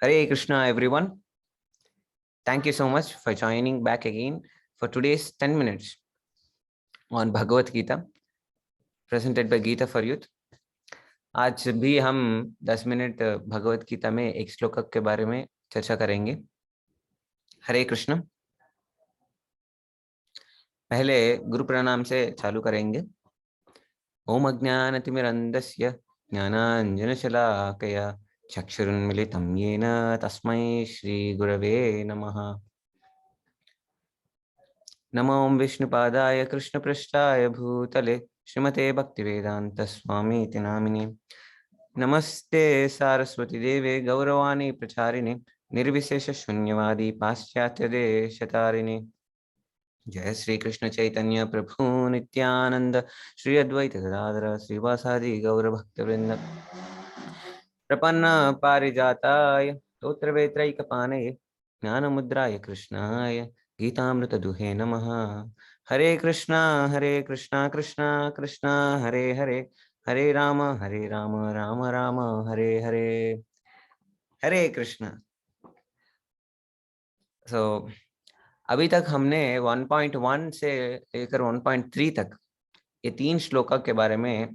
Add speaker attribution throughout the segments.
Speaker 1: Hare Krishna, everyone. Thank you so much for joining back again for today's 10 minutes on Bhagavad Gita, presented by Gita for Youth. आज भी हम 10 minute Bhagavad Gita में एक श्लोक के बारे में चर्चा करेंगे। हरे कृष्ण। पहले गुरु प्रणाम से चालू करेंगे। ओम अज्ञानतिमिरन्धस्य ज्ञानाञ्जनशलाकया चक्षुरुन्मिलितं येन तस्मै श्रीगुरवे नमः। नमो विष्णुपादाय कृष्णपृष्ठाय भूतले श्रीमते भक्तिवेदांत स्वामी इति नामिने। नमस्ते सारस्वती देवे गौरवाणी प्रचारिणे निर्विशेष शून्यवादी पाश्चात्य देशतारिणे। जय श्री कृष्ण चैतन्य प्रभु नित्यानंद श्री अद्वैत गदाधर श्रीवासादि गौर भक्तवृंद। प्रपन्न पारिजाताय स्तोत्रवेत्रैकपाणये ज्ञानमुद्राय कृष्णाय गीतामृत दुहे नमः। हरे कृष्णा कृष्णा कृष्णा हरे हरे, हरे राम राम राम हरे हरे। हरे कृष्णा। अभी तक हमने 1.1 से लेकर 1.3 तक ये 3 श्लोक के बारे में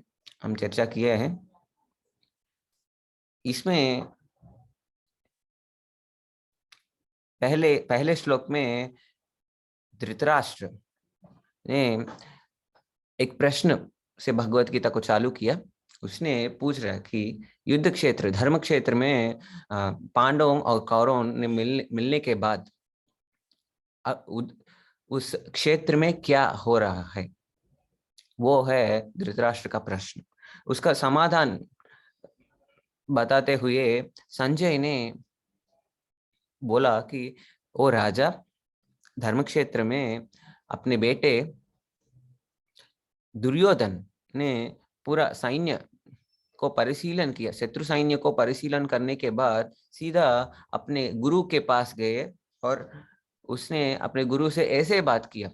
Speaker 1: हम चर्चा किए हैं। इसमें पहले श्लोक में धृतराष्ट्र ने एक प्रश्न से भगवत गीता को चालू किया। उसने पूछ रहा कि युद्ध क्षेत्र धर्म क्षेत्र में पांडवों और कौरवों ने मिलने के बाद उस क्षेत्र में क्या हो रहा है, वो है धृतराष्ट्र का प्रश्न। उसका समाधान बताते हुए संजय ने बोला कि ओ राजा, धर्म क्षेत्र में अपने बेटे दुर्योधन ने पूरा सैन्य को परिशीलन किया। शत्रु सैन्य को परिशीलन करने के बाद सीधा अपने गुरु के पास गए और उसने अपने गुरु से ऐसे बात किया।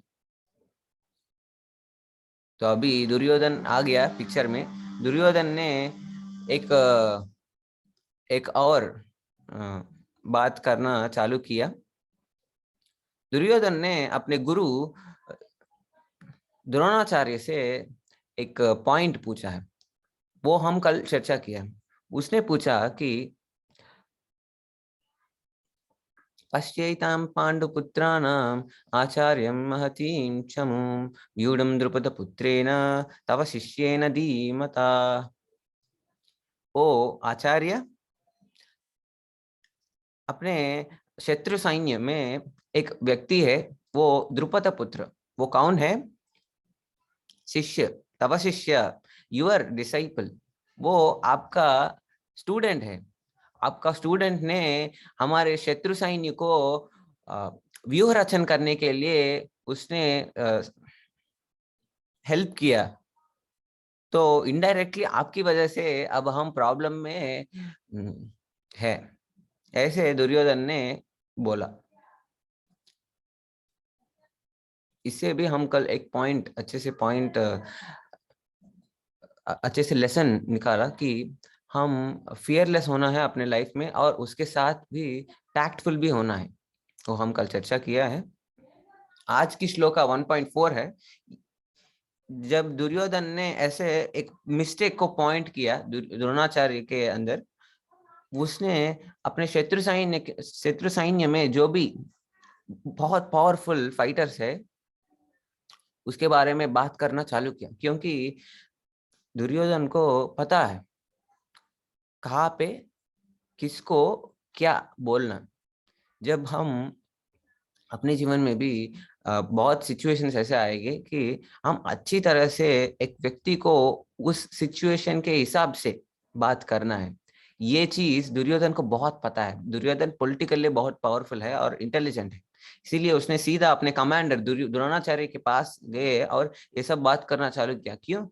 Speaker 1: तो अभी दुर्योधन आ गया पिक्चर में। दुर्योधन ने एक और बात करना चालू किया। दुर्योधन ने अपने गुरु द्रोणाचार्य से एक पॉइंट पूछा है, वो हम कल चर्चा किया। उसने पूछा कि पश्यैतां पांडुपुत्राणाम् आचार्यं महतीं चमूं व्यूढं द्रुपदपुत्रेण तव शिष्येन धीमता। ओ आचार्य, अपने शत्रु सैन्य में एक व्यक्ति है, वो द्रुपद पुत्र। वो कौन है? शिष्य, तव शिष्य, योर डिसाइपल। वो आपका स्टूडेंट है। आपका स्टूडेंट ने हमारे शत्रु सैन्य को व्यूह रचन करने के लिए उसने हेल्प किया। तो इनडायरेक्टली आपकी वजह से अब हम प्रॉब्लम में है, ऐसे दुर्योधन ने बोला। इससे भी हम कल एक अच्छे से लेसन निकाला कि हम फियरलेस होना है अपने लाइफ में और उसके साथ भी टैक्टफुल भी होना है। तो हम कल चर्चा किया है। आज की श्लोक का 1.4 है। जब दुर्योधन ने ऐसे एक मिस्टेक को पॉइंट किया द्रोणाचार्य के अंदर, उसने अपने शत्रु सैन्य में जो भी बहुत पावरफुल फाइटर्स है उसके बारे में बात करना चालू किया, क्योंकि दुर्योधन को पता है कहाँ पे किसको क्या बोलना। जब हम अपने जीवन में भी बहुत सिचुएशंस ऐसे आएंगे कि हम अच्छी तरह से एक व्यक्ति को उस सिचुएशन के हिसाब से बात करना है। ये चीज दुर्योधन को बहुत पता है। दुर्योधन पॉलिटिकली बहुत पावरफुल है और इंटेलिजेंट है। इसीलिए उसने सीधा अपने कमांडर द्रोणाचार्य के पास गए और ये सब बात करना चालू किया। क्यों?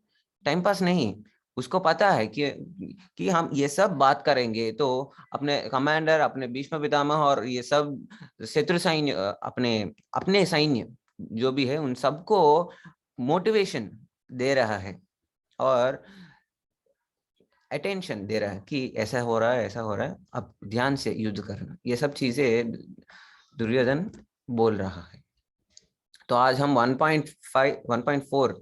Speaker 1: टाइम पास नहीं। उसको पता है कि हम ये सब बात करेंगे तो अपने कमांडर, अपने भीष्म पितामह और ये सब शत्रु सैन्य, अपने सैन्य जो भी है, उन सबको मोटिवेशन दे रहा है। और अटेंशन दे रहा है कि ऐसा हो रहा है, ऐसा हो रहा है, अब ध्यान से युद्ध करना। ये सब चीजें दुर्योधन बोल रहा है। तो आज हम 1.5, 1.4,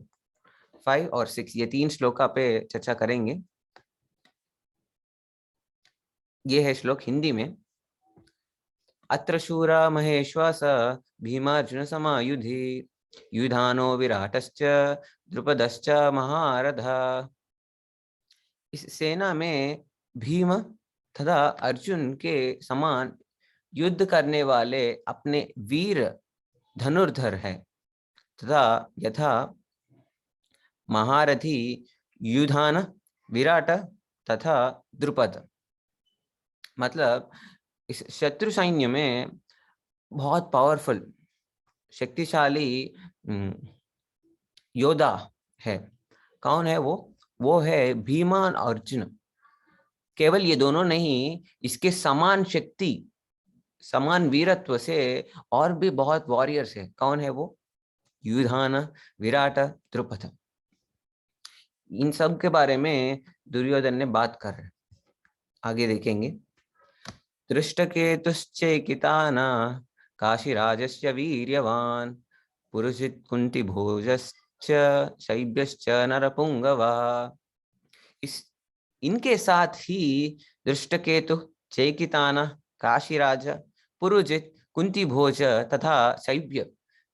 Speaker 1: 5 और 6 ये 3 श्लोका पे चर्चा करेंगे। ये है श्लोक हिंदी में। अत्र शूरा महेश्वास भीमार्जुन समायुधि युधानो विराटश्च द्रुपदश्च महारथ। इस सेना में भीम तथा अर्जुन के समान युद्ध करने वाले अपने वीर धनुर्धर है, तथा यथा महारथी युधान, विराट तथा द्रुपद। मतलब इस शत्रु सैन्य में बहुत पावरफुल, शक्तिशाली योद्धा है। कौन है वो है भीमा और अर्जुन। केवल ये दोनों नहीं, इसके समान शक्ति, समान वीरत्व से और भी बहुत वॉरियर्स है। कौन है वो? युधान, विराट, द्रुपद। इन सब के बारे में दुर्योधन ने बात कर रहे। आगे देखेंगे। दृष्टकेतुश्चैकिताना काशीराजस्य वीर्यवान पुरुषित कुंती भोजश्च शैब्यश्च नरपुंगवा। इस इनके साथ ही दृष्टकेतु, चैकिताना, काशीराज, पुरुजित, कुंती भोज तथा शैब्य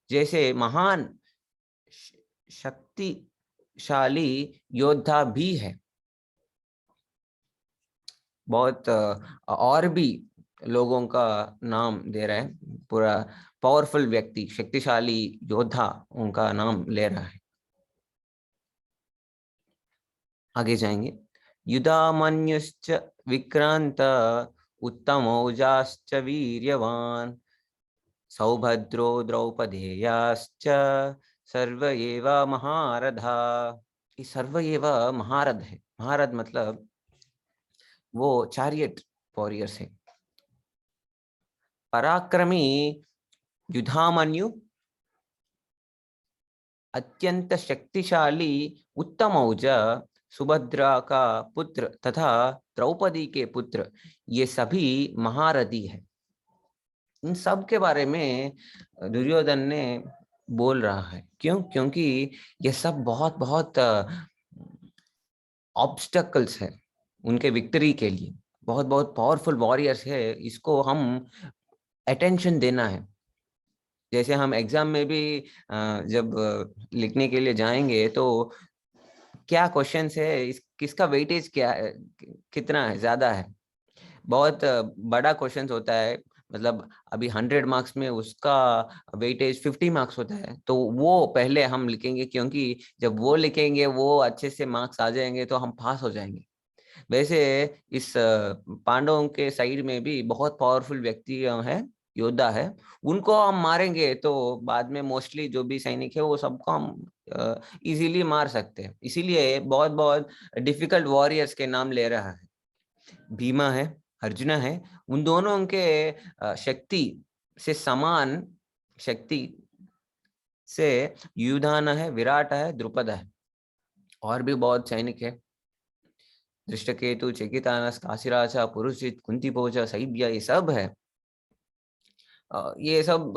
Speaker 1: जैसे महान शक्तिशाली योद्धा भी है। बहुत और भी लोगों का नाम दे रहा है। पूरा पावरफुल व्यक्ति, शक्तिशाली योद्धा, उनका नाम ले रहा है। आगे जाएंगे। युधामन्युश्च विक्रांत उत्तमौजाश्च वीर्यवान सौभद्रो द्रौपदेयाश्च सर्व एव महारथा। ये सर्व एव महारथ है। महारथ मतलब वो चैरियट वॉरियर्स है। पराक्रमी युधामन्यु, अत्यंत शक्तिशाली उत्तमौज सुभद्रा का पुत्र तथा द्रौपदी के पुत्र, ये सभी महारथी है। इन सब के बारे में दुर्योधन ने बोल रहा है। क्यों? क्योंकि ये सब बहुत बहुत ऑब्स्टकल्स है उनके विक्ट्री के लिए। बहुत बहुत पावरफुल वॉरियर्स है, इसको हम अटेंशन देना है। जैसे हम एग्जाम में भी जब लिखने के लिए जाएंगे तो क्या क्वेश्चंस है, किसका वेटेज क्या है, कितना है, ज्यादा है। बहुत बड़ा क्वेश्चंस होता है, मतलब अभी 100 मार्क्स में उसका वेटेज 50 मार्क्स होता है, तो वो पहले हम लिखेंगे, क्योंकि जब वो लिखेंगे वो अच्छे से मार्क्स आ जाएंगे तो हम पास हो जाएंगे। वैसे इस पांडवों के साइड में भी बहुत पावरफुल व्यक्ति है, योद्धा है। उनको हम मारेंगे तो बाद में मोस्टली जो भी सैनिक है वो सबको हम इजीली मार सकते हैं। इसीलिए बहुत बहुत डिफिकल्ट वॉरियर्स के नाम ले रहा है। भीमा है, अर्जुन है, उन दोनों के शक्ति से समान शक्ति से युधान है, विराट है, द्रुपद है, और भी बहुत सैनिक है। दृष्टकेतु, चेकितानस, काशीराजा, पुरुषित, कुंती भोज, शैब्य, ये सब है। ये सब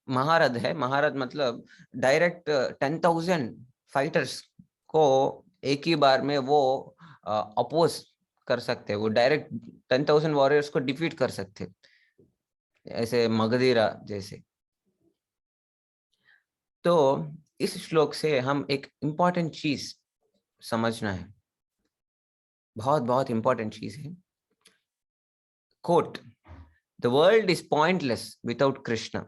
Speaker 1: महारथ है। महारथ मतलब डायरेक्ट 10,000 फाइटर्स को एक ही बार में वो अपोज कर सकते हैं। वो डायरेक्ट 10,000 वॉरियर्स को डिफीट कर सकते हैं, ऐसे मगधीरा जैसे। तो इस श्लोक से हम एक इम्पॉर्टेंट चीज समझना है, बहुत बहुत इम्पॉर्टेंट चीज है। Quote, the world is pointless without Krishna,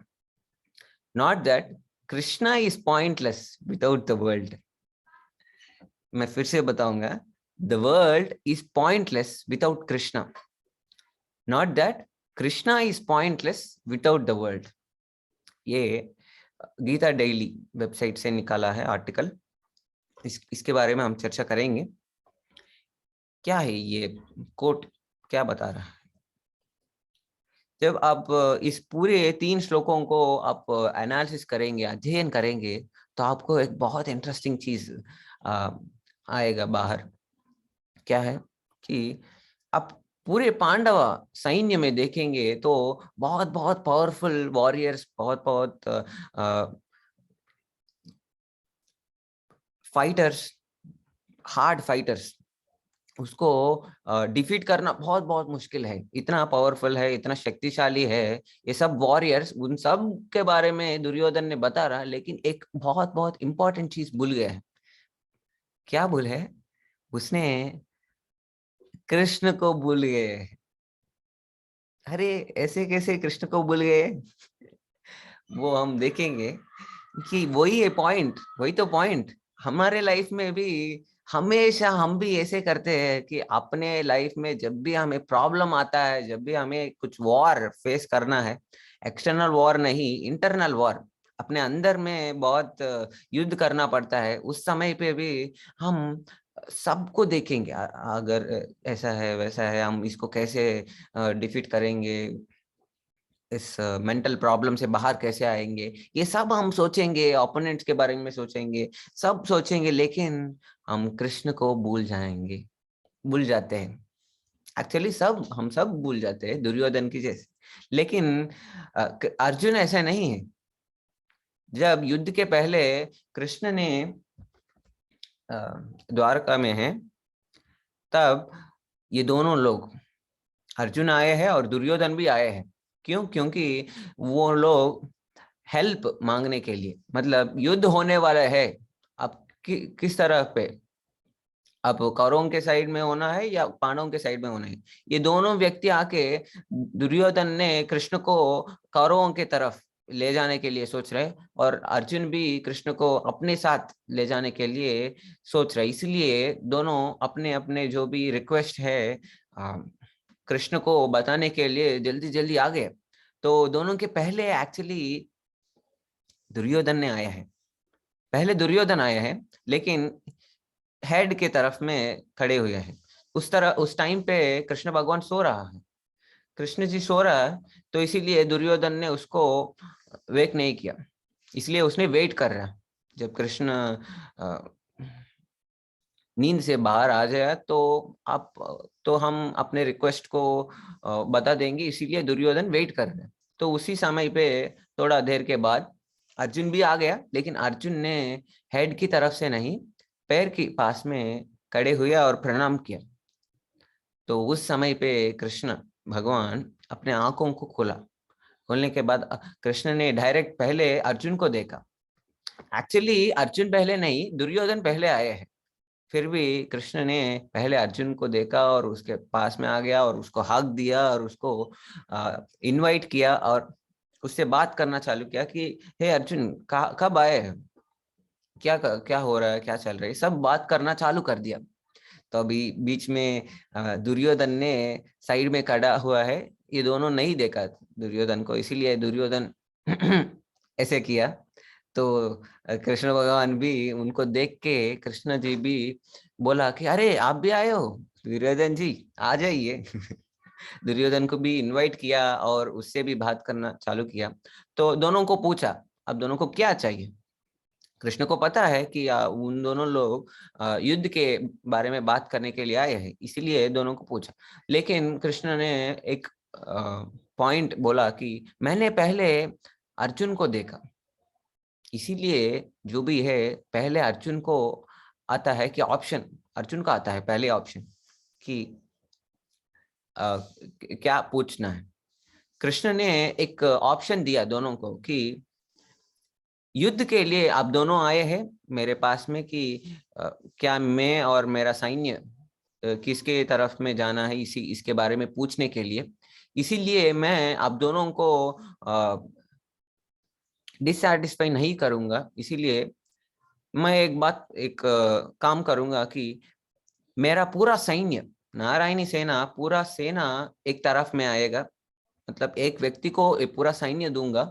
Speaker 1: not that Krishna is pointless without the world. मैं फिर से बताऊंगा, the world is pointless without Krishna, not that Krishna is pointless without the world. ये गीता डेली वेबसाइट से निकाला है article. इसके बारे में हम चर्चा करेंगे। क्या है ये कोट, क्या बता रहा है? जब आप इस पूरे 3 श्लोकों को आप एनालिसिस करेंगे, अध्ययन करेंगे, तो आपको एक बहुत इंटरेस्टिंग चीज आएगा बाहर। क्या है कि आप पूरे पांडव सैन्य में देखेंगे तो बहुत बहुत पावरफुल वॉरियर्स, बहुत बहुत फाइटर्स, हार्ड फाइटर्स, उसको डिफीट करना बहुत बहुत मुश्किल है। इतना पावरफुल है, इतना शक्तिशाली है ये सब वॉरियर्स। उन सब के बारे में दुर्योधन ने बता रहा, लेकिन एक बहुत बहुत इंपॉर्टेंट चीज भूल गया है। क्या भूल है? उसने कृष्ण को भूल गए। अरे ऐसे कैसे कृष्ण को भूल गए? वो हम देखेंगे कि वही है पॉइंट, वही तो पॉइंट। हमारे लाइफ में भी हमेशा हम भी ऐसे करते हैं कि अपने लाइफ में जब भी हमें प्रॉब्लम आता है, जब भी हमें कुछ वॉर फेस करना है, एक्सटर्नल वॉर नहीं, इंटरनल वॉर, अपने अंदर में बहुत युद्ध करना पड़ता है, उस समय पे भी हम सबको देखेंगे। अगर ऐसा है वैसा है, हम इसको कैसे डिफीट करेंगे, इस मेंटल प्रॉब्लम से बाहर कैसे आएंगे, ये सब हम सोचेंगे, ओपोनेंट्स के बारे में सोचेंगे, सब सोचेंगे, लेकिन हम कृष्ण को भूल जाएंगे, भूल जाते हैं। एक्चुअली हम सब भूल जाते हैं, दुर्योधन की जैसे। लेकिन अर्जुन ऐसा नहीं है। जब युद्ध के पहले कृष्ण ने द्वारका में है, तब ये दोनों लोग, अर्जुन आए हैं और दुर्योधन भी आए हैं। क्यों? क्योंकि वो लोग हेल्प मांगने के लिए, मतलब युद्ध होने वाला है, अब किस तरह पे, अब कौरवों के साइड में होना है या पांडवों के साइड में होना है, ये दोनों व्यक्ति आके दुर्योधन ने कृष्ण को कौरवों के तरफ ले जाने के लिए सोच रहे, और अर्जुन भी कृष्ण को अपने साथ ले जाने के लिए सोच रहे। इसलिए दोनों अपने अपने जो भी रिक्वेस्ट है कृष्ण को बताने के लिए जल्दी जल्दी आ गए। तो दोनों के पहले एक्चुअली दुर्योधन ने आया है, पहले दुर्योधन आया है, लेकिन हेड के तरफ में खड़े हुए हैं। उस टाइम पे कृष्ण भगवान सो रहा है, कृष्ण जी सो रहा है, तो इसीलिए दुर्योधन ने उसको वेक नहीं किया, इसलिए उसने वेट कर रहा। जब कृष्ण नींद से बाहर आ जाए तो आप, तो हम अपने रिक्वेस्ट को बता देंगे, इसीलिए दुर्योधन वेट कर रहे हैं। तो उसी समय पे थोड़ा देर के बाद अर्जुन भी आ गया, लेकिन अर्जुन ने हेड की तरफ से नहीं, पैर के पास में खड़े हुए और प्रणाम किया। तो उस समय पे कृष्ण भगवान अपने आंखों को खोला, खोलने के बाद कृष्ण ने डायरेक्ट पहले अर्जुन को देखा। एक्चुअली अर्जुन पहले नहीं, दुर्योधन पहले आए हैं, फिर भी कृष्ण ने पहले अर्जुन को देखा और उसके पास में आ गया और उसको हक दिया और उसको इनवाइट किया और उससे बात करना चालू किया कि हे अर्जुन, कब आए हैं, क्या क्या हो रहा है, क्या चल रहा है, सब बात करना चालू कर दिया। तो अभी बीच में दुर्योधन ने साइड में खड़ा हुआ है, ये दोनों नहीं देखा दुर्योधन को, इसीलिए दुर्योधन ऐसे किया। तो कृष्ण भगवान भी उनको देख के, कृष्ण जी भी बोला कि अरे आप भी आए हो दुर्योधन जी, आ जाइए। दुर्योधन को भी इनवाइट किया और उससे भी बात करना चालू किया। तो दोनों को पूछा अब दोनों को क्या चाहिए। कृष्ण को पता है कि उन दोनों लोग युद्ध के बारे में बात करने के लिए आए हैं, इसीलिए दोनों को पूछा। लेकिन कृष्ण ने एक पॉइंट बोला कि मैंने पहले अर्जुन को देखा, इसीलिए जो भी है पहले अर्जुन को आता है कि ऑप्शन, अर्जुन का आता है पहले ऑप्शन कि क्या पूछना है। कृष्ण ने एक ऑप्शन दिया दोनों को कि युद्ध के लिए आप दोनों आए हैं मेरे पास में कि क्या मैं और मेरा सैन्य किसके तरफ में जाना है, इसी इसके बारे में पूछने के लिए। इसीलिए मैं आप दोनों को डिससैटिस्फाई नहीं करूंगा, इसीलिए मैं एक काम करूंगा कि मेरा पूरा सैन्य, नारायणी सेना, पूरा सेना एक तरफ में आएगा, मतलब एक व्यक्ति को एक पूरा सैन्य दूंगा,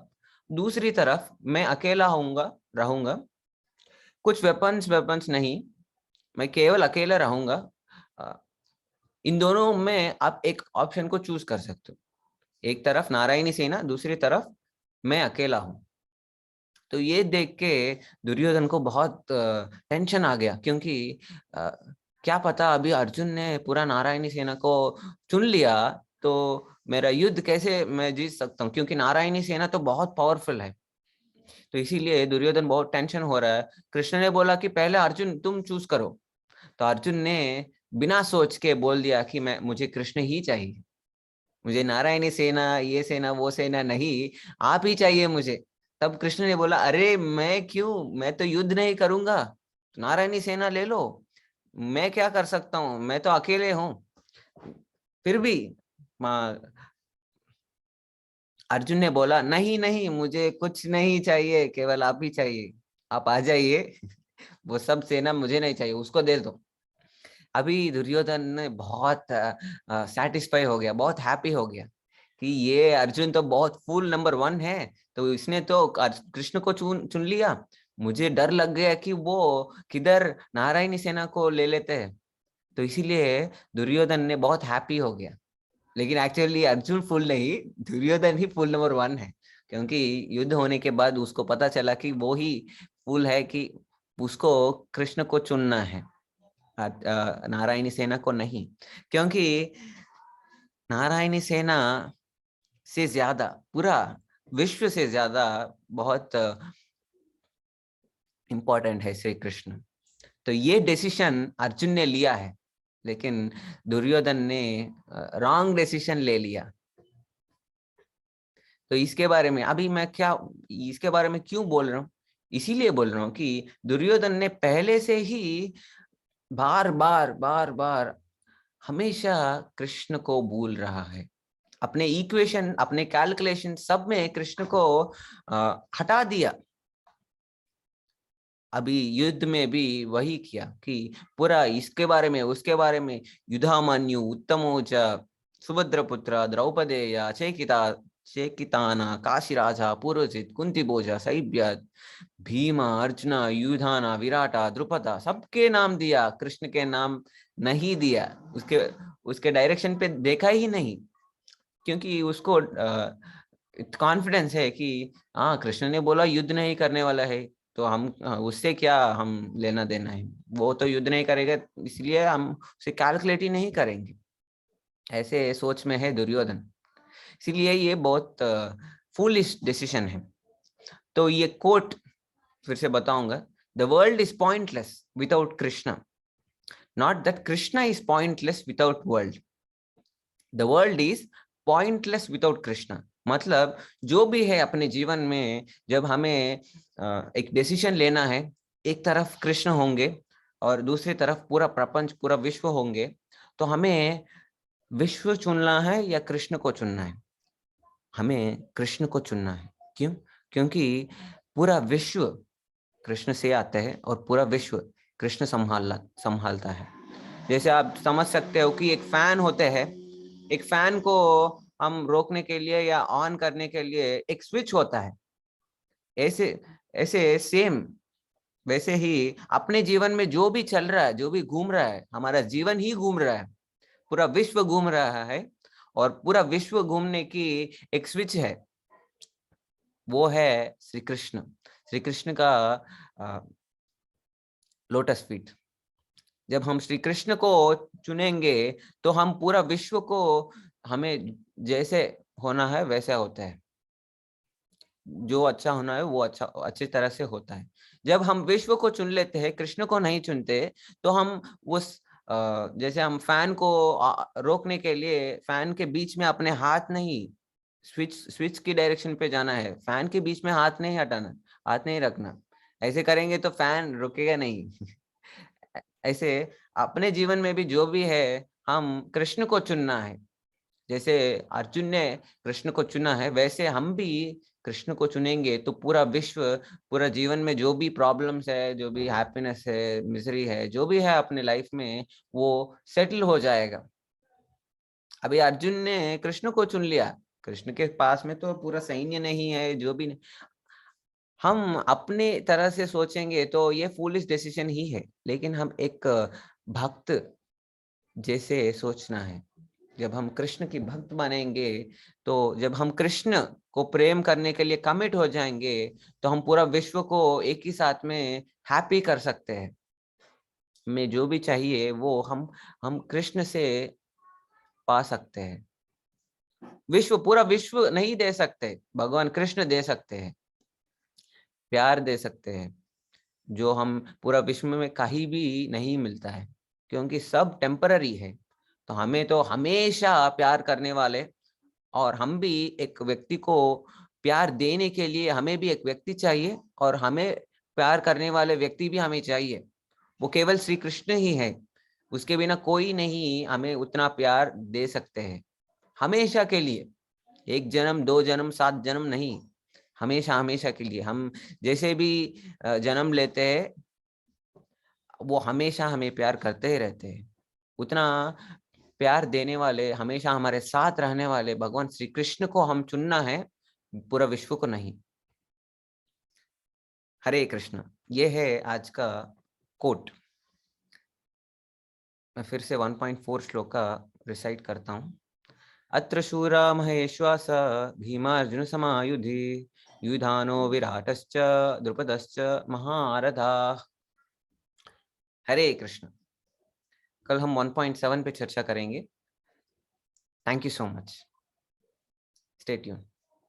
Speaker 1: दूसरी तरफ मैं अकेला रहूंगा, कुछ वेपन्स वेपन्स नहीं, मैं केवल अकेला रहूंगा। अ, इन दोनों में आप एक ऑप्शन को चूज कर सकते हो, एक तरफ नारायणी सेना, दूसरी तरफ मैं अकेला हूं। तो ये देख के दुर्योधन को बहुत टेंशन आ गया, क्योंकि क्या पता अभी अर्जुन ने पूरा नारायणी सेना को चुन लिया तो मेरा युद्ध कैसे मैं जीत सकता हूँ, क्योंकि नारायणी सेना तो बहुत पावरफुल है। तो इसीलिए दुर्योधन बहुत टेंशन हो रहा है। कृष्ण ने बोला कि पहले अर्जुन तुम चूज करो। तो अर्जुन ने बिना सोच के बोल दिया कि मुझे कृष्ण ही चाहिए, मुझे नारायणी सेना ये सेना वो सेना नहीं, आप ही चाहिए मुझे। तब कृष्ण ने बोला अरे मैं क्यों, मैं तो युद्ध नहीं करूंगा, नारायणी सेना ले लो, मैं क्या कर सकता हूँ, मैं तो अकेले हूँ। फिर भी अर्जुन ने बोला नहीं नहीं, मुझे कुछ नहीं चाहिए, केवल आप ही चाहिए, आप आ जाइए। वो सब सेना मुझे नहीं चाहिए, उसको दे दो। अभी दुर्योधन ने बहुत सेटिस्फाई हो गया, बहुत हैप्पी हो गया कि ये अर्जुन तो बहुत फुल नंबर 1 है, तो इसने तो कृष्ण को चुन चुन लिया। मुझे डर लग गया कि वो किधर नारायणी सेना को ले लेते हैं। तो इसीलिए दुर्योधन ने बहुत हैप्पी हो गया। लेकिन एक्चुअली अर्जुन फुल नहीं, दुर्योधन ही फुल नंबर 1 है, क्योंकि युद्ध होने के बाद उसको पता चला कि वो ही फुल है, कि उसको कृष्ण को चुनना है, नारायणी सेना को नहीं। क्योंकि नारायणी सेना से ज्यादा, पूरा विश्व से ज्यादा बहुत इंपॉर्टेंट है श्री कृष्ण। तो ये डिसीजन अर्जुन ने लिया है, लेकिन दुर्योधन ने रॉन्ग डिसीजन ले लिया। तो इसके बारे में अभी मैं क्या, इसके बारे में क्यों बोल रहा हूँ, इसीलिए बोल रहा हूँ कि दुर्योधन ने पहले से ही बार बार बार बार हमेशा कृष्ण को भूल रहा है। अपने इक्वेशन, अपने कैलकुलेशन सब में कृष्ण को हटा दिया। अभी युद्ध में भी वही किया कि पूरा इसके बारे में उसके बारे में, युधामन्यु उत्तमोच सुभद्रपुत्र द्रौपदेय चेकिताना काशीराजा पुरोजित कुंती भोजा सैभ्य भीमा अर्जुना युधाना विराटा द्रुपदा, सबके नाम दिया, कृष्ण के नाम नहीं दिया। उसके उसके डायरेक्शन पे देखा ही नहीं, क्योंकि उसको कॉन्फिडेंस है कि हाँ कृष्ण ने बोला युद्ध नहीं करने वाला है, तो हम उससे क्या हम लेना देना है, वो तो युद्ध नहीं करेगा, इसलिए हम उसे कैलकुलेट ही नहीं करेंगे। ऐसे सोच में है दुर्योधन, इसलिए ये बहुत फूलिश डिसीजन है। तो ये कोट फिर से बताऊंगा, the world is pointless without Krishna, not that Krishna is pointless without world, the world is pointless without Krishna. मतलब जो भी है अपने जीवन में, जब हमें एक डिसीजन लेना है, एक तरफ कृष्ण होंगे और दूसरी तरफ पूरा प्रपंच, पूरा विश्व होंगे, तो हमें विश्व चुनना है या कृष्ण को चुनना है? हमें कृष्ण को चुनना है। क्यों? क्योंकि पूरा विश्व कृष्ण से आता है और पूरा विश्व कृष्ण संभालता है। जैसे आप समझ सकते हो कि एक फैन होते हैं, एक फैन को हम रोकने के लिए या ऑन करने के लिए एक स्विच होता है। ऐसे ऐसे सेम वैसे ही अपने जीवन में जो भी चल रहा है, जो भी घूम रहा है, हमारा जीवन ही घूम रहा है, पूरा विश्व घूम रहा है, और पूरा विश्व घूमने की एक स्विच है, वो है श्री कृष्ण। श्री कृष्ण का लोटस फीट। जब हम श्री कृष्ण को चुनेंगे तो हम पूरा विश्व को, हमें जैसे होना है वैसा होता है, जो अच्छा होना है वो अच्छा अच्छी तरह से होता है। जब हम विश्व को चुन लेते हैं, कृष्ण को नहीं चुनते, तो हम उस जैसे हम फैन को रोकने के लिए फैन के बीच में अपने हाथ नहीं, स्विच स्विच की डायरेक्शन पे जाना है, फैन के बीच में हाथ नहीं हटाना, हाथ नहीं रखना। ऐसे करेंगे तो फैन रुकेगा नहीं। ऐसे अपने जीवन में भी जो भी है, हम कृष्ण को चुनना है। जैसे अर्जुन ने कृष्ण को चुना है, वैसे हम भी कृष्ण को चुनेंगे तो पूरा विश्व, पूरा जीवन में जो भी प्रॉब्लम्स है, जो भी हैप्पीनेस है, मिजरी है, जो भी है अपने लाइफ में, वो सेटल हो जाएगा। अभी अर्जुन ने कृष्ण को चुन लिया, कृष्ण के पास में तो पूरा सैन्य नहीं है, जो भी नहीं। हम अपने तरह से सोचेंगे तो ये फूलिश डिसीजन ही है, लेकिन हम एक भक्त जैसे सोचना है। जब हम कृष्ण की भक्त बनेंगे, तो जब हम कृष्ण को प्रेम करने के लिए कमिट हो जाएंगे, तो हम पूरा विश्व को एक ही साथ में हैप्पी कर सकते हैं। में जो भी चाहिए वो हम कृष्ण से पा सकते हैं। पूरा विश्व नहीं दे सकते, भगवान कृष्ण दे सकते हैं, प्यार दे सकते हैं, जो हम पूरा विश्व में कहीं भी नहीं मिलता है, क्योंकि सब टेम्पररी है। तो हमें तो हमेशा प्यार करने वाले, और हम भी एक व्यक्ति को प्यार देने के लिए हमें भी एक व्यक्ति चाहिए, और हमें प्यार करने वाले व्यक्ति भी हमें चाहिए। वो केवल श्री कृष्ण ही है, उसके बिना कोई नहीं हमें उतना प्यार दे सकते हैं। हमेशा के लिए, 1 जन्म 2 जन्म 7 जन्म नहीं, हमेशा हमेशा के लिए। हम जैसे भी जन्म लेते हैं, वो हमेशा हमें प्यार करते ही रहते हैं। उतना प्यार देने वाले, हमेशा हमारे साथ रहने वाले भगवान श्री कृष्ण को हम चुनना है, पूरा विश्व को नहीं। हरे कृष्ण। ये है आज का कोट। मैं फिर से 1.4 श्लोक का रिसाइट करता हूँ। अत्र शूरा महेश्वास भीमार्जुन समायुधि युधानो विराटश्च द्रुपदश्च महारथाः। हरे कृष्ण। कल हम 1.7 पे चर्चा करेंगे। Thank you so much. Stay tune.